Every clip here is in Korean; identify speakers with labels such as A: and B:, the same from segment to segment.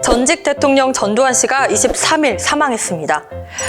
A: 전직 대통령 전두환 씨가 23일 사망했습니다.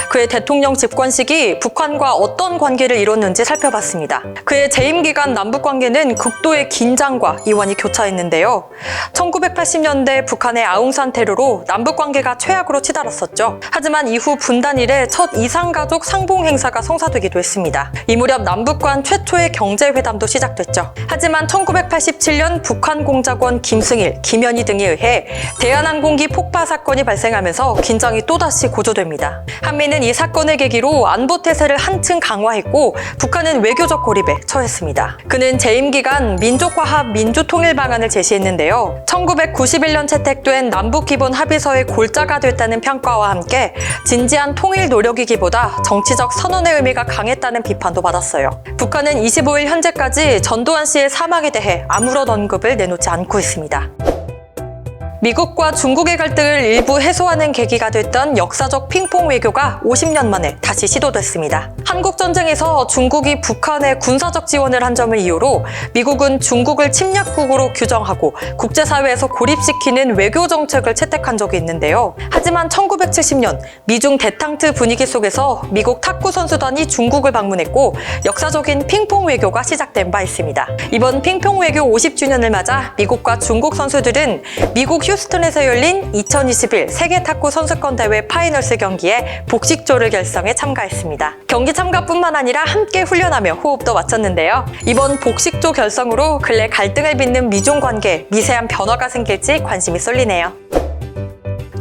A: 그의 대통령 집권 시기 북한과 어떤 관계를 이뤘는지 살펴봤습니다. 그의 재임 기간 남북 관계는 극도의 긴장과 이완이 교차했는데요. 1980년대 북한의 아웅산 테러로 남북 관계가 최악으로 치달았었죠. 하지만 이후 분단 이래 첫 이산가족 상봉 행사가 성사되기도 했습니다. 이 무렵 남북 간 최초의 경제회담도 시작됐죠. 하지만 1987년 북한 공작원 김승일, 김현희 등에 의해 대한항공기 폭파 사건이 발생하면서 긴장이 또다시 고조됩니다. 한미는 이 사건을 계기로 안보 태세를 한층 강화했고 북한은 외교적 고립에 처했습니다. 그는 재임 기간 민족화합 민주통일 방안을 제시했는데요. 1991년 채택된 남북기본합의서의 골자가 됐다는 평가와 함께 진지한 통일 노력이기보다 정치적 선언의 의미가 강했다는 비판도 받았어요. 북한은 25일 현재까지 전두환 씨의 사망에 대해 아무런 언급을 내놓지 않고 있습니다. 미국과 중국의 갈등을 일부 해소하는 계기가 됐던 역사적 핑퐁 외교가 50년 만에 다시 시도됐습니다. 한국전쟁에서 중국이 북한에 군사적 지원을 한 점을 이유로 미국은 중국을 침략국으로 규정하고 국제사회에서 고립시키는 외교 정책을 채택한 적이 있는데요. 하지만 1970년 미중 대탕트 분위기 속에서 미국 탁구 선수단이 중국을 방문했고 역사적인 핑퐁 외교가 시작된 바 있습니다. 이번 핑퐁 외교 50주년을 맞아 미국과 중국 선수들은 미국 휴스턴에서 열린 2021 세계 탁구 선수권 대회 파이널스 경기에 복식조를 결성해 참가했습니다. 경기 참가뿐만 아니라 함께 훈련하며 호흡도 맞췄는데요. 이번 복식조 결성으로 근래 갈등을 빚는 미중 관계에 미세한 변화가 생길지 관심이 쏠리네요.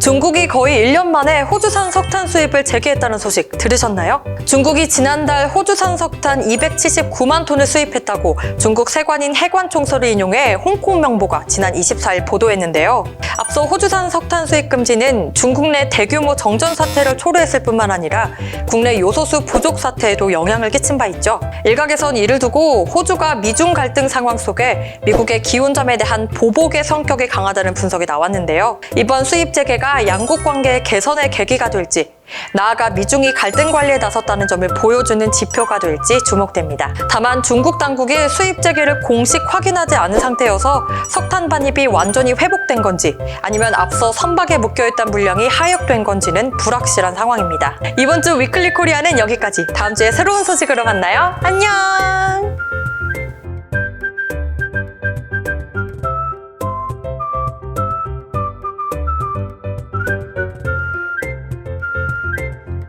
A: 중국이 거의 1년 만에 호주산 석탄 수입을 재개했다는 소식 들으셨나요? 중국이 지난달 호주산 석탄 279만 톤을 수입했다고 중국 세관인 해관총서를 인용해 홍콩명보가 지난 24일 보도했는데요. 앞서 호주산 석탄 수입 금지는 중국 내 대규모 정전 사태를 초래했을 뿐만 아니라 국내 요소수 부족 사태에도 영향을 끼친 바 있죠. 일각에선 이를 두고 호주가 미중 갈등 상황 속에 미국의 기혼점에 대한 보복의 성격이 강하다는 분석이 나왔는데요. 이번 수입 재개가 양국 관계의 개선의 계기가 될지 나아가 미중이 갈등 관리에 나섰다는 점을 보여주는 지표가 될지 주목됩니다. 다만 중국 당국이 수입 재개를 공식 확인하지 않은 상태여서 석탄 반입이 완전히 회복된 건지 아니면 앞서 선박에 묶여있던 물량이 하역된 건지는 불확실한 상황입니다. 이번 주 위클리 코리아는 여기까지. 다음 주에 새로운 소식으로 만나요. 안녕!